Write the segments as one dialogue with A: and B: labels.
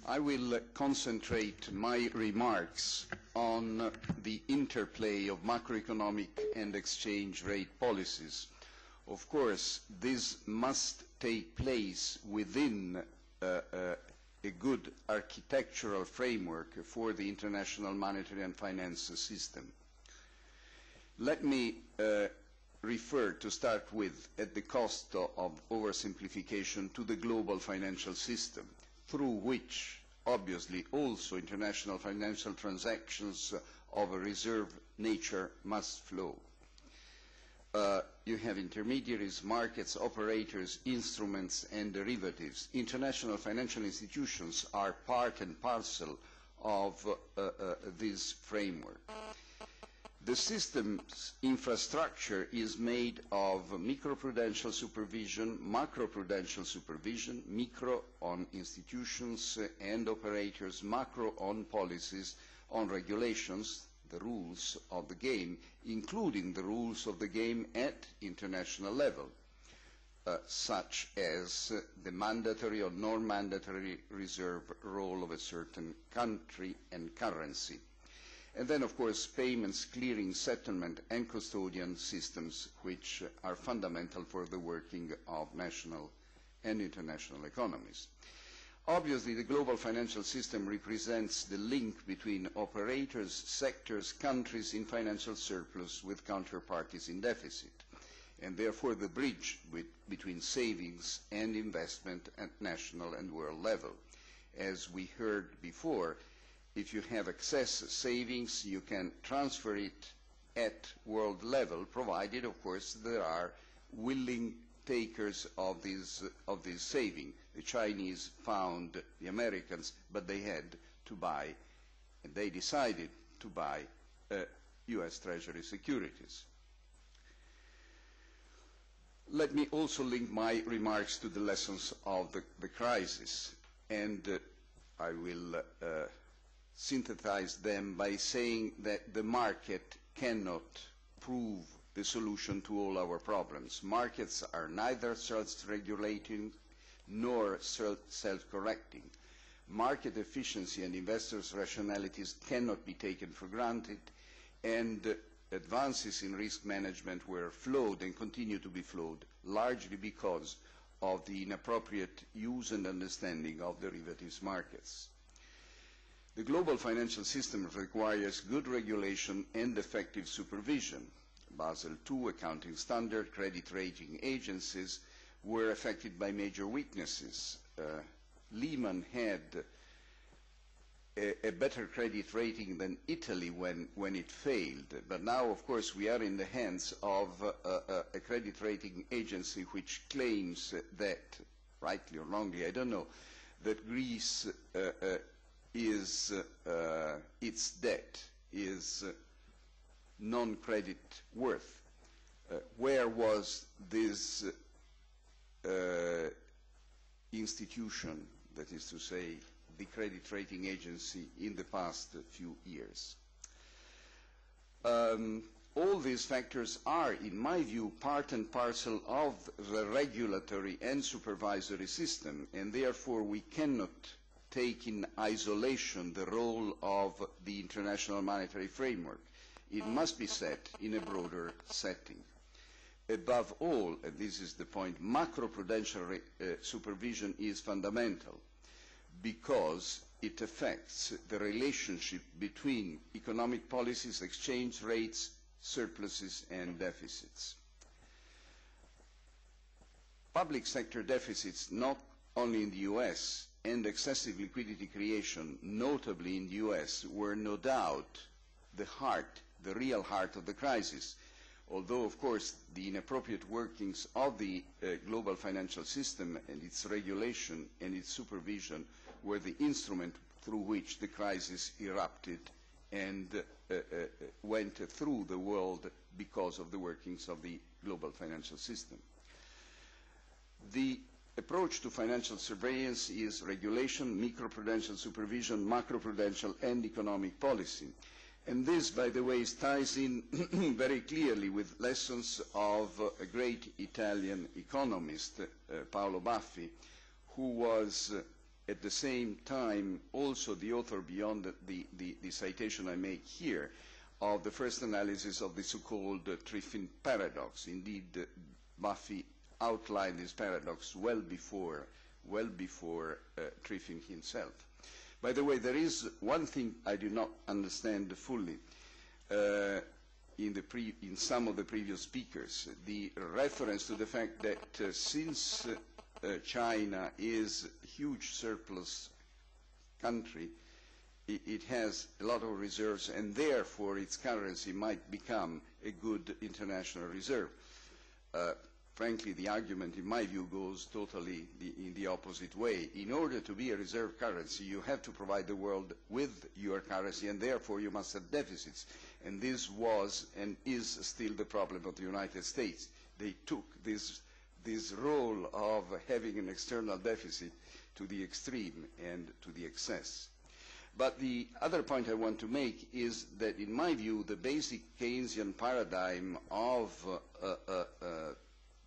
A: I will concentrate my remarks on the interplay of macroeconomic and exchange rate policies. Of course, this must take place within a good architectural framework for the international monetary and finance system. Let me refer, to start with, at the cost of oversimplification, to the global financial system, through which, obviously, also international financial transactions of a reserve nature must flow. You have intermediaries, markets, operators, instruments, and derivatives. International financial institutions are part and parcel of this framework. The system's infrastructure is made of microprudential supervision, macroprudential supervision, micro on institutions and operators, macro on policies, on regulations, the rules of the game, including the rules of the game at international level, such as the mandatory or non-mandatory reserve role of a certain country and currency. And then, of course, payments, clearing, settlement, and custodian systems, which are fundamental for the working of national and international economies. Obviously, the global financial system represents the link between operators, sectors, countries in financial surplus with counterparties in deficit, and therefore the bridge between savings and investment at national and world level. As we heard before, if you have excess savings, you can transfer it at world level, provided, of course, there are willing takers of this saving. The Chinese found the Americans, but they had to buy, and they decided to buy U.S. Treasury securities. Let me also link my remarks to the lessons of the crisis, and I will synthesize them by saying that the market cannot prove the solution to all our problems. Markets are neither self-regulating nor self-correcting. Market efficiency and investors' rationalities cannot be taken for granted, and advances in risk management were flawed and continue to be flawed, largely because of the inappropriate use and understanding of derivatives markets. The global financial system requires good regulation and effective supervision. Basel II accounting standard credit rating agencies were affected by major weaknesses. Lehman had a better credit rating than Italy when it failed, but now, of course, we are in the hands of a credit rating agency which claims that, rightly or wrongly, I don't know, that Greece its debt is non-credit worth. Where was this institution, that is to say, the credit rating agency, in the past few years? All these factors are, in my view, part and parcel of the regulatory and supervisory system, and therefore we cannot take in isolation the role of the international monetary framework. It must be set in a broader setting. Above all, and this is the point, macroprudential supervision is fundamental because it affects the relationship between economic policies, exchange rates, surpluses, and deficits. Public sector deficits, not only in the US, and excessive liquidity creation, notably in the US, were no doubt the real heart of the crisis, although, of course, the inappropriate workings of the global financial system and its regulation and its supervision were the instrument through which the crisis erupted and went through the world because of the workings of the global financial system. The approach to financial surveillance is regulation, microprudential supervision, macroprudential and economic policy. And this, by the way, ties in very clearly with lessons of a great Italian economist, Paolo Baffi, who was at the same time also the author beyond the citation I make here of the first analysis of the so-called Triffin paradox. Indeed, Buffy outlined this paradox well before Triffin himself. By the way, there is one thing I do not understand fully in some of the previous speakers, the reference to the fact that since China is a huge surplus country, it has a lot of reserves, and therefore its currency might become a good international reserve. Frankly, the argument, in my view, goes totally in the opposite way. In order to be a reserve currency, you have to provide the world with your currency, and therefore you must have deficits. And this was and is still the problem of the United States. They took this role of having an external deficit to the extreme and to the excess. But the other point I want to make is that, in my view, the basic Keynesian paradigm of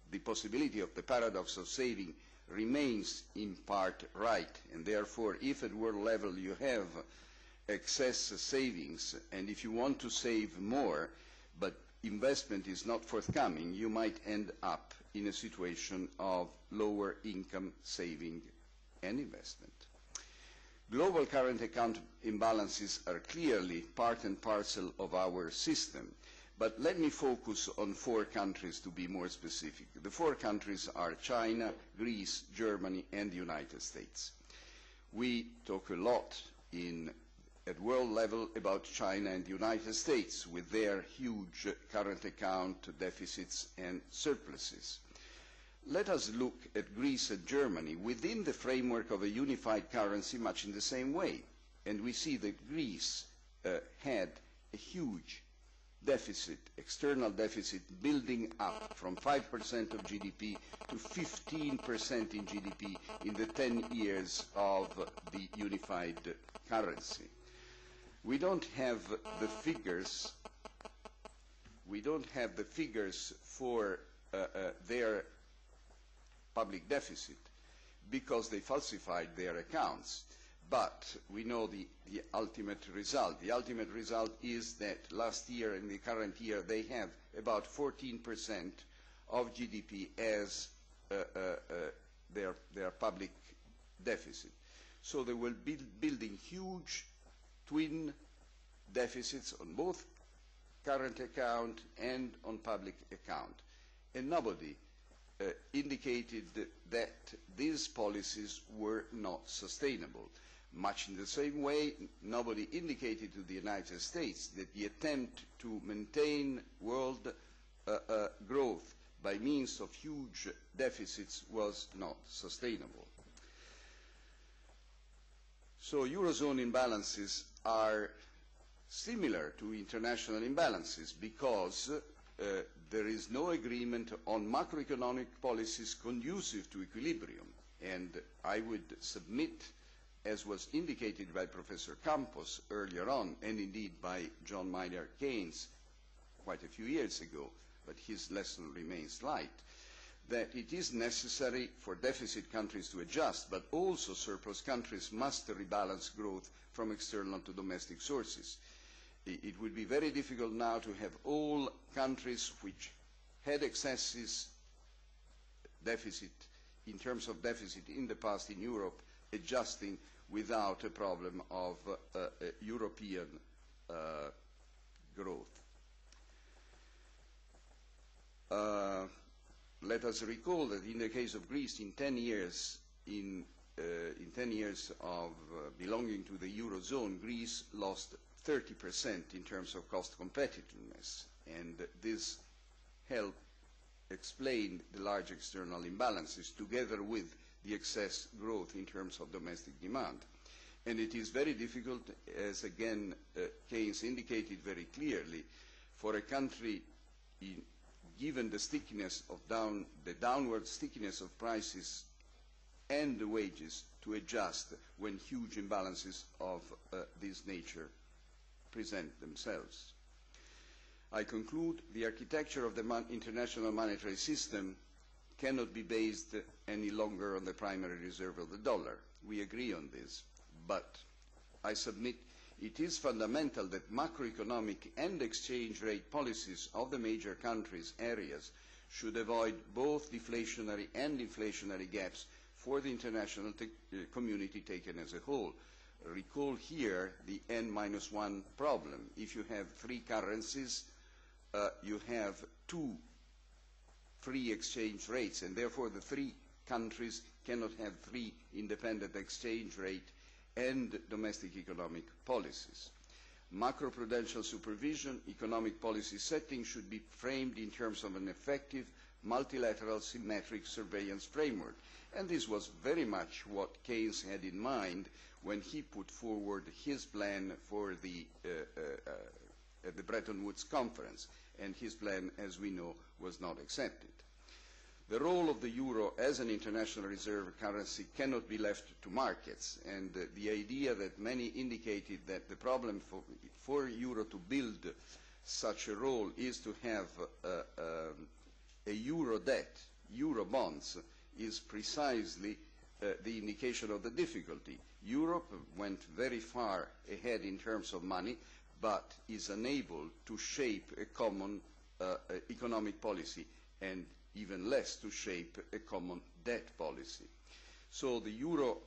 A: the possibility of the paradox of saving remains in part right, and therefore if at world level you have excess savings, and if you want to save more but investment is not forthcoming, you might end up in a situation of lower income saving and investment. Global current account imbalances are clearly part and parcel of our system. But let me focus on 4 countries to be more specific. The 4 countries are China, Greece, Germany, and the United States. We talk a lot at world level about China and the United States with their huge current account deficits and surpluses. Let us look at Greece and Germany within the framework of a unified currency much in the same way. And we see that Greece had a huge deficit, external deficit, building up from 5% of GDP to 15% in GDP in the 10 years of the unified currency. We don't have the figures. We don't have the figures for their public deficit because they falsified their accounts. But we know the ultimate result. The ultimate result is that last year and the current year they have about 14% of GDP as their public deficit. So they will be building huge twin deficits on both current account and on public account. And nobody indicated that these policies were not sustainable. Much in the same way, nobody indicated to the United States that the attempt to maintain world growth by means of huge deficits was not sustainable. So Eurozone imbalances are similar to international imbalances because there is no agreement on macroeconomic policies conducive to equilibrium. And I would submit, as was indicated by Professor Campos earlier on, and indeed by John Maynard Keynes quite a few years ago, but his lesson remains light, that it is necessary for deficit countries to adjust, but also surplus countries must rebalance growth from external to domestic sources. It would be very difficult now to have all countries which had excesses deficit, in terms of deficit in the past in Europe, adjusting without a problem of European growth. Let us recall that in the case of Greece, in 10 years, in 10 years of belonging to the Eurozone, Greece lost 30% in terms of cost competitiveness, and this helped explain the large external imbalances together with the excess growth in terms of domestic demand. And it is very difficult, as again Keynes indicated very clearly, for a country, given the stickiness of the downward stickiness of prices and the wages, to adjust when huge imbalances of this nature present themselves. I conclude, the architecture of the international monetary system cannot be based any longer on the primary reserve of the dollar. We agree on this. But I submit it is fundamental that macroeconomic and exchange rate policies of the major countries' areas should avoid both deflationary and inflationary gaps for the international community taken as a whole. Recall here the N-1 problem. If you have three currencies, you have two free exchange rates, and therefore the three countries cannot have three independent exchange rate and domestic economic policies. Macroprudential supervision, economic policy setting should be framed in terms of an effective multilateral symmetric surveillance framework. And this was very much what Keynes had in mind when he put forward his plan for the Bretton Woods Conference. And his plan, as we know, was not accepted. The role of the euro as an international reserve currency cannot be left to markets, and the idea that many indicated that the problem for euro to build such a role is to have a euro debt, euro bonds, is precisely the indication of the difficulty. Europe went very far ahead in terms of money, but is unable to shape a common economic policy, and even less to shape a common debt policy. So the euro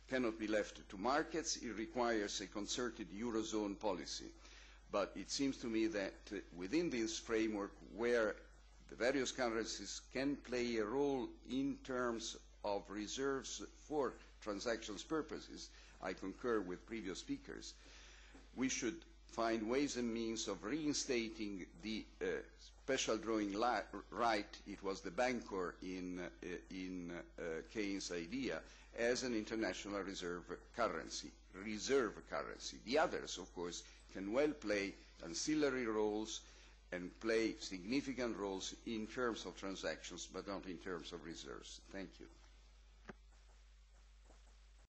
A: cannot be left to markets. It requires a concerted eurozone policy. But it seems to me that within this framework, where the various currencies can play a role in terms of reserves for transactions purposes, I concur with previous speakers, we should find ways and means of reinstating the special drawing right, it was the bancor in Keynes' idea, as an international reserve currency. The others, of course, can well play ancillary roles and play significant roles in terms of transactions, but not in terms of reserves. Thank you.